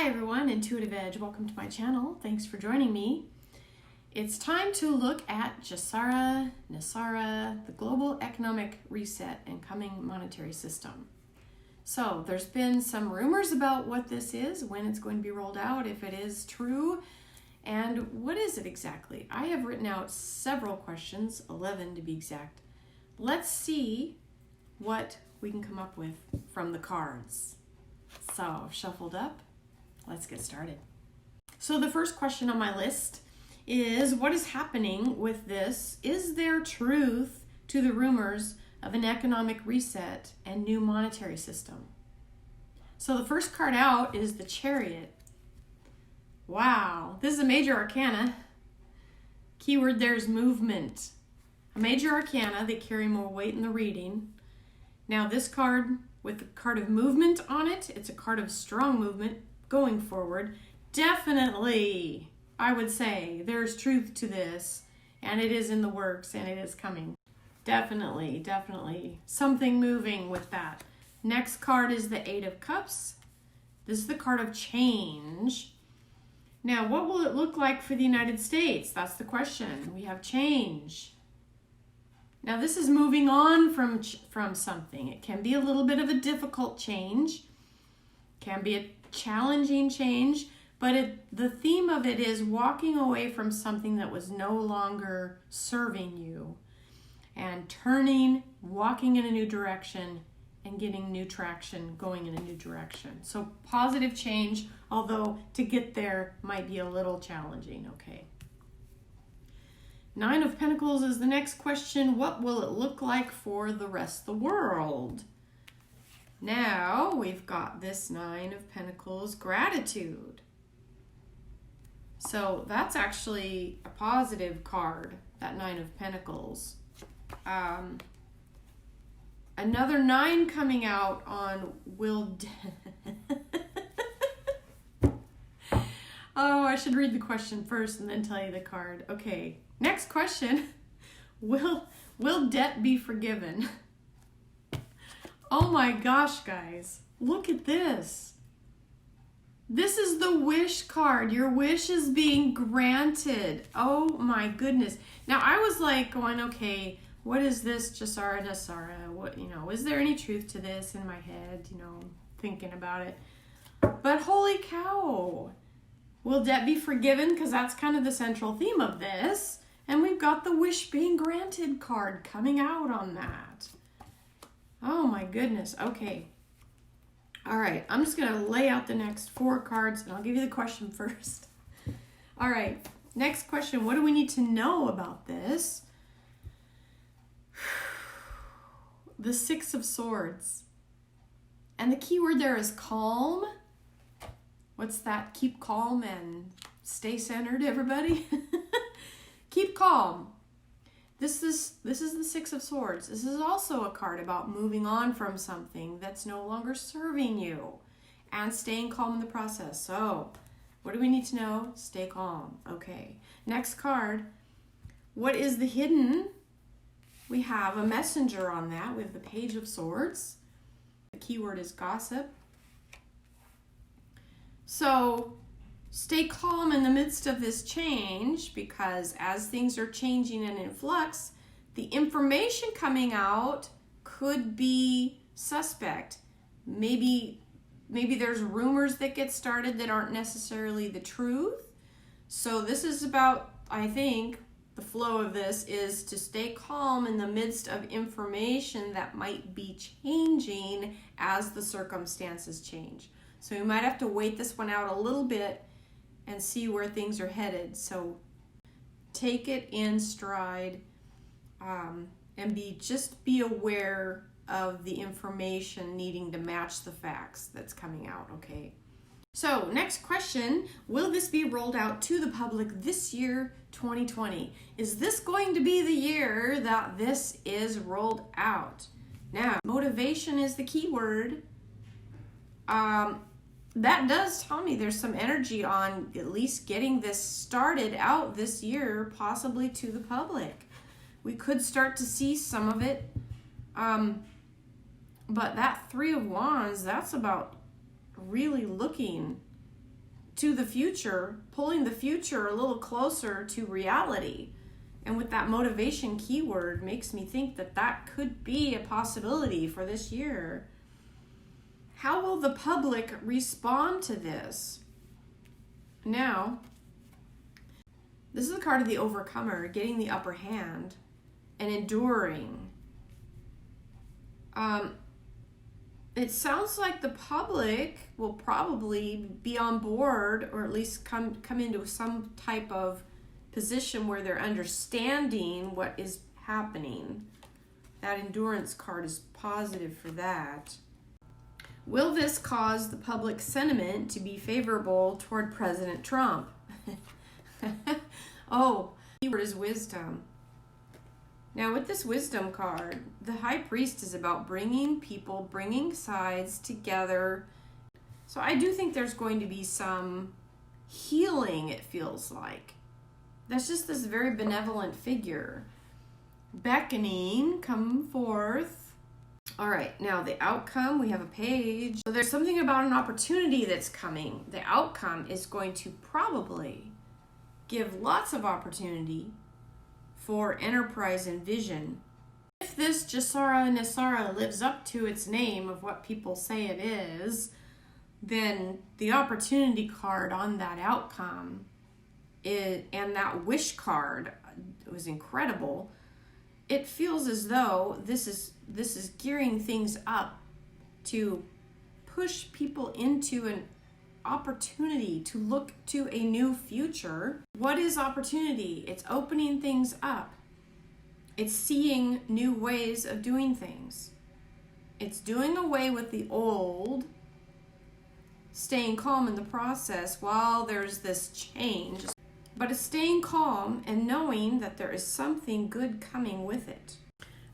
Hi everyone, Intuitive Edge. Welcome to my channel. Thanks for joining me. It's time to look at GESARA, NESARA, the global economic reset and coming monetary system. So there's been some rumors about what this is, when it's going to be rolled out, if it is true, and what is it exactly? I have written out several questions, 11 to be exact. Let's see what we can come up with from the cards. So shuffled up. Let's get started. So the first question on my list is, what is happening with this? Is there truth to the rumors of an economic reset and new monetary system? So the first card out is the Chariot. Wow, this is a major arcana. Keyword there is movement. A major arcana, they carry more weight in the reading. Now this card with the card of movement on it, it's a card of strong movement going forward. Definitely, I would say there's truth to this, and it is in the works, and it is coming. Definitely something moving with that. Next card is the Eight of Cups. This is the card of change. Now, what will it look like for the United States? That's the question. We have change. Now, this is moving on from something. It can be a little bit of a difficult change, can be a challenging change, but the theme of it is walking away from something that was no longer serving you and turning, walking in a new direction and getting new traction, going in a new direction. So positive change, although to get there might be a little challenging, okay. Nine of Pentacles is the next question. What will it look like for the rest of the world? Now we've got this Nine of Pentacles, gratitude. So that's actually a positive card, that Nine of Pentacles. Another 9 coming out on Oh, I should read the question first and then tell you the card. Okay, next question. Will debt be forgiven? Oh my gosh, guys. Look at this. This is the wish card. Your wish is being granted. Oh my goodness. Now I was like going, okay, what is this GESARA, NESARA? What, is there any truth to this in my head, thinking about it? But holy cow. Will debt be forgiven? Because that's kind of the central theme of this. And we've got the wish being granted card coming out on that. Oh my goodness. Okay. All right. I'm just going to lay out the next 4 cards and I'll give you the question first. All right. Next question. What do we need to know about this? The Six of Swords. And the key word there is calm. What's that? Keep calm and stay centered, everybody. Keep calm. This is the Six of Swords. This is also a card about moving on from something that's no longer serving you and staying calm in the process. So, what do we need to know? Stay calm. Okay. Next card. What is the hidden? We have a messenger on that with the Page of Swords. The keyword is gossip. So, stay calm in the midst of this change, because as things are changing and in flux, the information coming out could be suspect. Maybe there's rumors that get started that aren't necessarily the truth. So this is about, I think, the flow of this is to stay calm in the midst of information that might be changing as the circumstances change. So you might have to wait this one out a little bit and see where things are headed. So take it in stride and be aware of the information needing to match the facts that's coming out, okay? So next question, will this be rolled out to the public this year, 2020? Is this going to be the year that this is rolled out? Now, motivation is the key word. That does tell me there's some energy on at least getting this started out this year, possibly to the public. We could start to see some of it. But that Three of Wands, that's about really looking to the future, pulling the future a little closer to reality. And with that motivation keyword makes me think that that could be a possibility for this year. How will the public respond to this? Now, this is the card of the overcomer, getting the upper hand and enduring. It sounds like the public will probably be on board, or at least come into some type of position where they're understanding what is happening. That endurance card is positive for that. Will this cause the public sentiment to be favorable toward President Trump? Oh, the keyword is wisdom. Now with this wisdom card, the high priest is about bringing people, bringing sides together. So I do think there's going to be some healing, it feels like. That's just this very benevolent figure. Beckoning, come forth. All right, now the outcome, we have a page. So there's something about an opportunity that's coming. The outcome is going to probably give lots of opportunity for enterprise and vision. If this GESARA NESARA lives up to its name of what people say it is, then the opportunity card on that outcome and that wish card was incredible. It feels as though this is gearing things up to push people into an opportunity to look to a new future. What is opportunity? It's opening things up. It's seeing new ways of doing things. It's doing away with the old, staying calm in the process while there's this change. But it's staying calm and knowing that there is something good coming with it.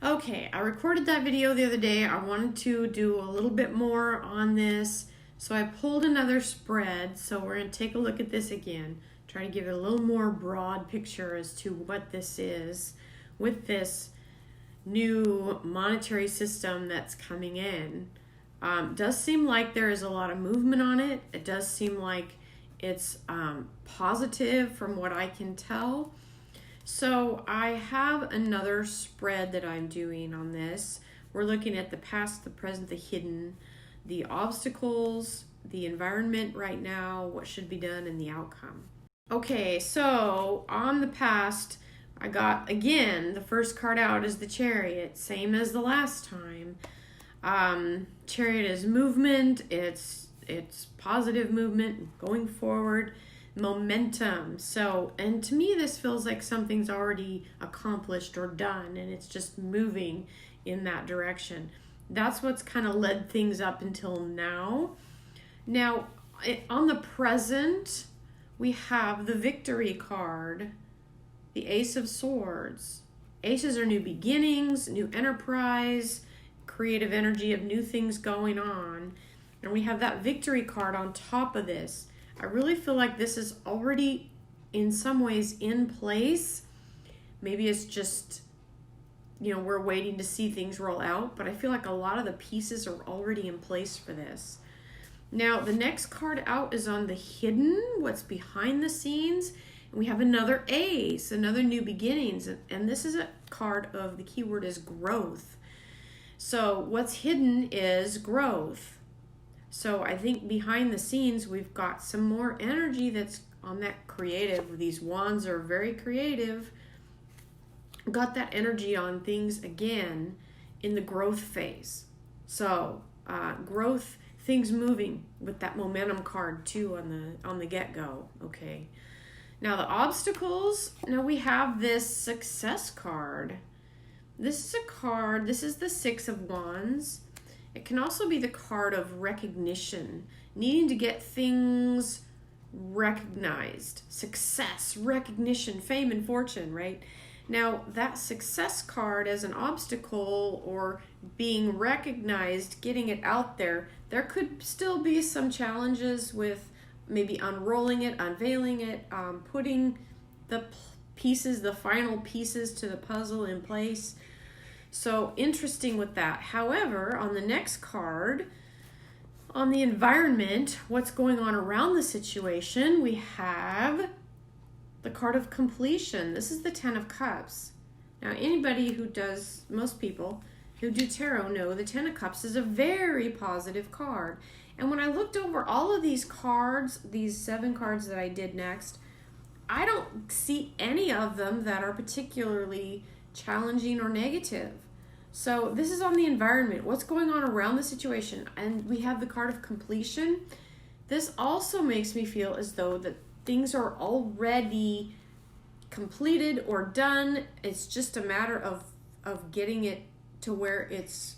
Okay, I recorded that video the other day. I wanted to do a little bit more on this. So I pulled another spread, so we're going to take a look at this again, try to give it a little more broad picture as to what this is with this new monetary system that's coming in. Does seem like there is a lot of movement on it. It does seem like it's positive from what I can tell. So I have another spread that I'm doing on this. We're looking at the past, the present, the hidden, the obstacles, the environment right now, what should be done, and the outcome. Okay, so on the past, I got, again, the first card out is the Chariot, same as the last time. Chariot is movement, it's positive movement, going forward, momentum. So, and to me, this feels like something's already accomplished or done, and it's just moving in that direction. That's what's kind of led things up until now. Now, on the present, we have the Victory card, the Ace of Swords. Aces are new beginnings, new enterprise, creative energy of new things going on. And we have that Victory card on top of this. I really feel like this is already, in some ways, in place. Maybe it's just, we're waiting to see things roll out, but I feel like a lot of the pieces are already in place for this. Now, the next card out is on the hidden, what's behind the scenes. And we have another Ace, another new beginnings. And this is a card of, the keyword is growth. So what's hidden is growth. So I think behind the scenes, we've got some more energy that's on that creative. These wands are very creative. Got that energy on things again in the growth phase. So growth, things moving with that momentum card too on the get-go. Okay. Now the obstacles, now we have this success card. This is a card, this is the Six of Wands. It can also be the card of recognition, needing to get things recognized, success, recognition, fame, and fortune, right? Now, that success card as an obstacle or being recognized, getting it out there, there could still be some challenges with maybe unrolling it, unveiling it, putting the pieces, the final pieces to the puzzle in place. So interesting with that. However, on the next card, On the environment, what's going on around the situation, we have the card of completion. This is the 10 of Cups. Now, anybody who does, most people who do tarot know the 10 of Cups is a very positive card. And when I looked over all of these cards, these 7 cards that I did next, I don't see any of them that are particularly challenging or negative. So this is on the environment, what's going on around the situation. And we have the card of completion. This also makes me feel as though that things are already completed or done. It's just a matter of getting it to where it's,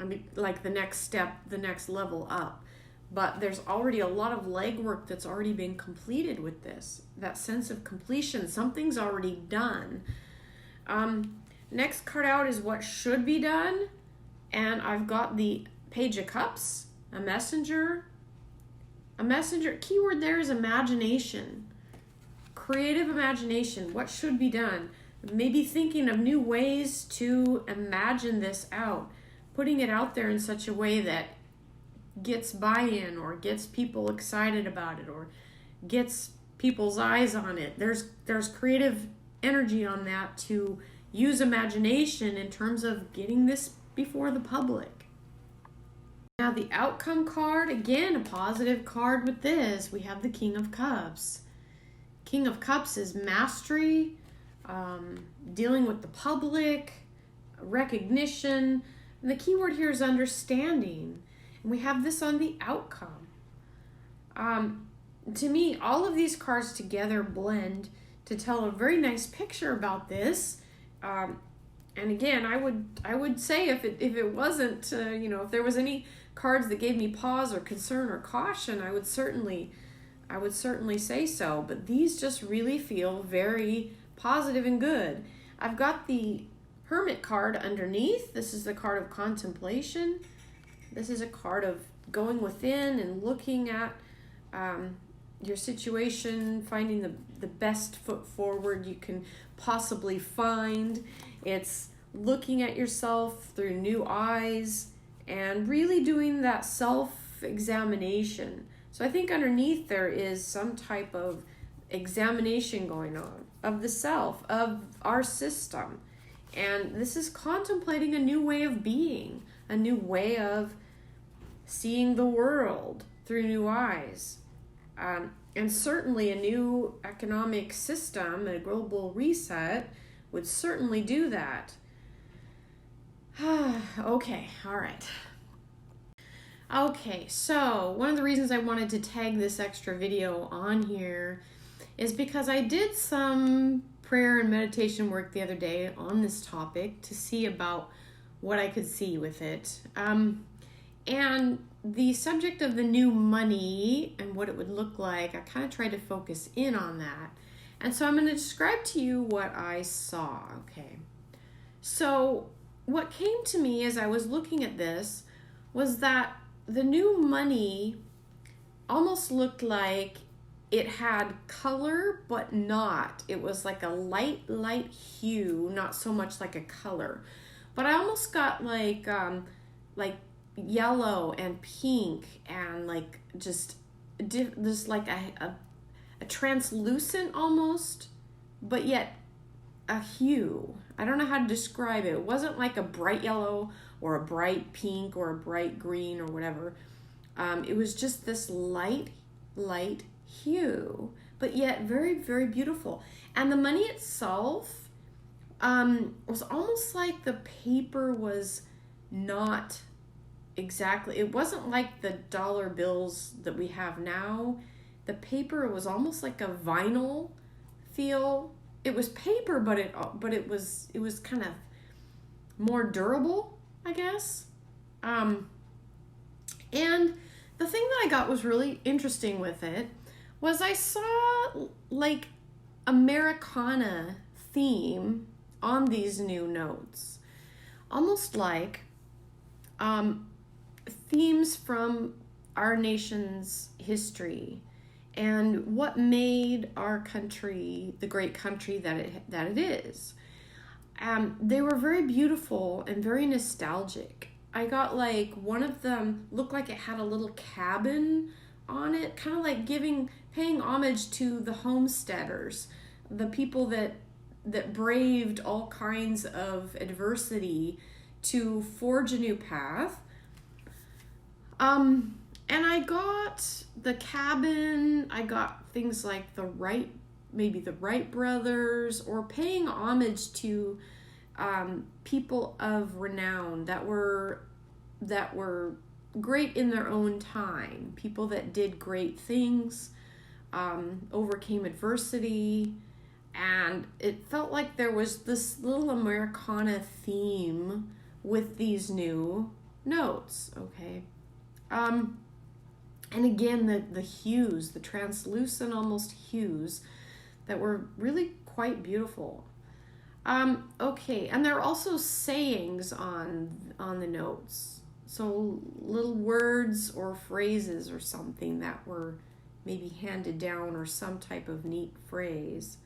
I mean, like the next step, the next level up. But there's already a lot of legwork that's already been completed with this. That sense of completion, something's already done. Next card out is what should be done. And I've got the Page of Cups, a messenger. A messenger, keyword there is imagination. Creative imagination, what should be done. Maybe thinking of new ways to imagine this out. Putting it out there in such a way that gets buy-in or gets people excited about it or gets people's eyes on it. There's creative energy on that to use imagination in terms of getting this before the public. Now the outcome card, again, a positive card with this. We have the King of Cups. King of Cups is mastery, dealing with the public, recognition. And the key word here is understanding. And we have this on the outcome. To me, all of these cards together blend to tell a very nice picture about this. And again, I would say if it wasn't, if there was any cards that gave me pause or concern or caution, I would certainly say so. But these just really feel very positive and good. I've got the Hermit card underneath. This is the card of contemplation. This is a card of going within and looking at your situation, finding the best foot forward you can possibly find. It's looking at yourself through new eyes and really doing that self-examination. So I think underneath there is some type of examination going on of the self, of our system. And this is contemplating a new way of being, a new way of seeing the world through new eyes. And certainly a new economic system, a global reset, would certainly do that. Okay, all right. Okay, so one of the reasons I wanted to tag this extra video on here is because I did some prayer and meditation work the other day on this topic to see about what I could see with it. And the subject of the new money and what it would look like, I kind of tried to focus in on that. And so I'm going to describe to you what I saw, okay? So what came to me as I was looking at this was that the new money almost looked like it had color, but not. It was like a light hue, not so much like a color. But I almost got like yellow and pink and like just like a translucent almost, but yet a hue. I don't know how to describe it. It wasn't like a bright yellow or a bright pink or a bright green or whatever. It was just this light hue, but yet very, very beautiful. And the money itself was almost like the paper was not exactly, it wasn't like the dollar bills that we have now. The paper was almost like a vinyl feel. It was paper, but it was kind of more durable, I guess. And the thing that I got was really interesting with it was I saw like Americana theme on these new notes, almost like themes from our nation's history and what made our country the great country that it is. They were very beautiful and very nostalgic. I got like one of them looked like it had a little cabin on it, kind of like paying homage to the homesteaders, the people that braved all kinds of adversity to forge a new path. And I got the cabin, I got things like maybe the Wright brothers, or paying homage to people of renown that were great in their own time, people that did great things, overcame adversity. And it felt like there was this little Americana theme with these new notes, okay? And again, the hues, the translucent almost hues that were really quite beautiful. Okay, and there are also sayings on the notes. So little words or phrases or something that were maybe handed down, or some type of neat phrase.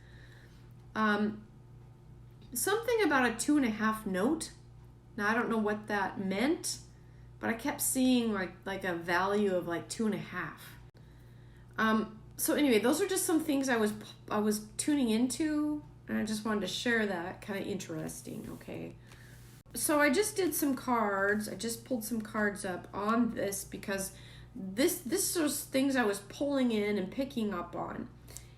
Something about a 2.5 note. Now I don't know what that meant, but I kept seeing like a value of like 2.5. So anyway, those are just some things I was tuning into, and I just wanted to share that. Kind of interesting, okay? So I just did some cards. I just pulled some cards up on this because this was things I was pulling in and picking up on.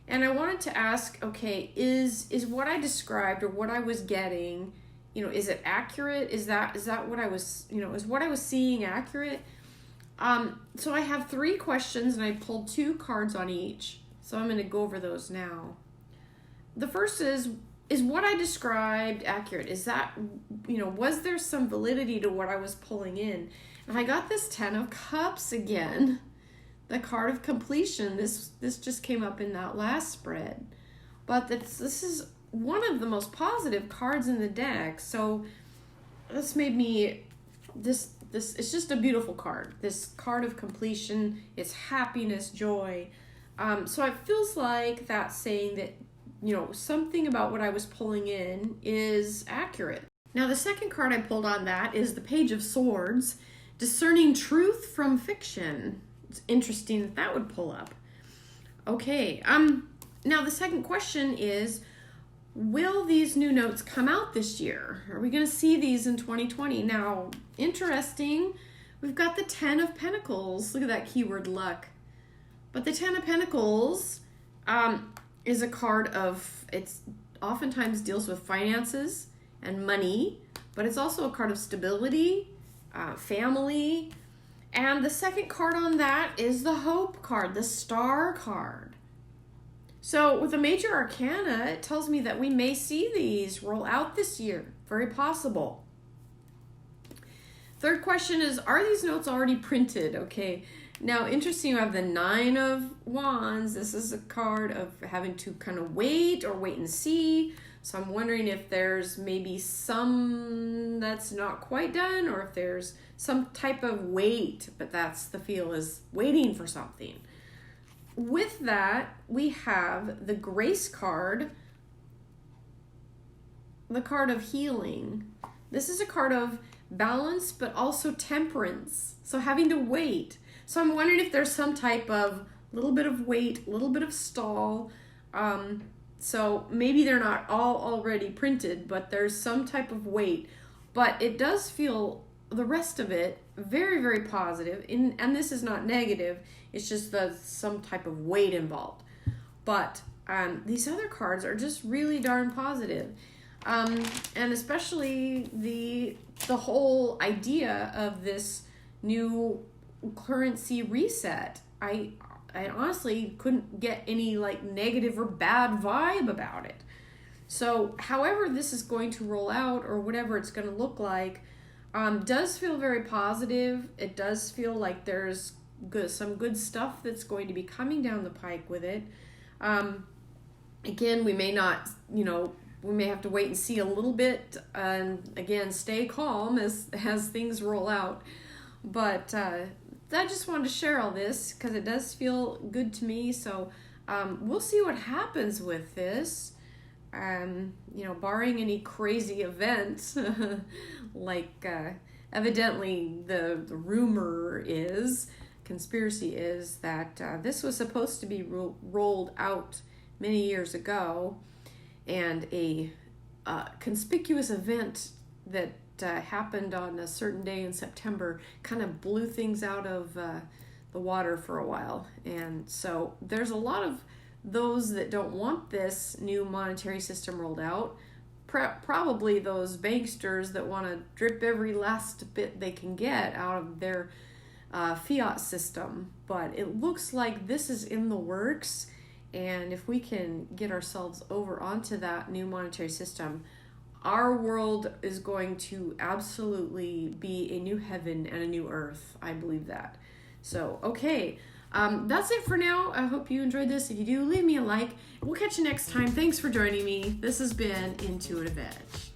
And I wanted to ask, okay, is what I described or what I was getting, is it accurate? Is that what I was, is what I was seeing accurate? So I have 3 questions, and I pulled 2 cards on each. So I'm going to go over those now. The first is what I described accurate? Is that, was there some validity to what I was pulling in? And I got this 10 of Cups again. The card of completion. This just came up in that last spread. But this is one of the most positive cards in the deck. So this made me, this it's just a beautiful card. This card of completion, it's happiness, joy. So it feels like that's saying that, something about what I was pulling in is accurate. Now the second card I pulled on that is the Page of Swords, discerning truth from fiction. It's interesting that would pull up. Okay, now the second question is, will these new notes come out this year? Are we going to see these in 2020? Now, interesting, we've got the 10 of Pentacles. Look at that keyword luck. But the 10 of Pentacles is a card of, it's oftentimes deals with finances and money, but it's also a card of stability, family. And the second card on that is the Hope card, the Star card. So with the major arcana, it tells me that we may see these roll out this year. Very possible. Third question is, are these notes already printed? Okay. Now, interesting, you have the 9 of Wands. This is a card of having to kind of wait and see. So I'm wondering if there's maybe some that's not quite done, or if there's some type of wait, but that's the feel, is waiting for something. With that, we have the Grace card, the card of healing. This is a card of balance, but also temperance. So having to wait. So I'm wondering if there's some type of little bit of wait, little bit of stall. So maybe they're not all already printed, but there's some type of wait. But it does feel, the rest of it, very, very positive. And this is not negative. It's just some type of weight involved. But these other cards are just really darn positive. And especially the whole idea of this new currency reset. I honestly couldn't get any like negative or bad vibe about it. So however this is going to roll out, or whatever it's going to look like, does feel very positive. It does feel like there's some good stuff that's going to be coming down the pike with it. Again, we may not, we may have to wait and see a little bit, and again, stay calm as things roll out. But I just wanted to share all this because it does feel good to me. So we'll see what happens with this. Barring any crazy events like evidently the rumor is, conspiracy is, that this was supposed to be rolled out many years ago, and a conspicuous event that happened on a certain day in September kind of blew things out of the water for a while. And so there's a lot of those that don't want this new monetary system rolled out. Probably those banksters that want to drip every last bit they can get out of their fiat system. But it looks like this is in the works, and if we can get ourselves over onto that new monetary system, our world is going to absolutely be a new heaven and a new earth. I believe that. So, okay. That's it for now. I hope you enjoyed this. If you do, leave me a like. We'll catch you next time. Thanks for joining me. This has been Intuitive Edge.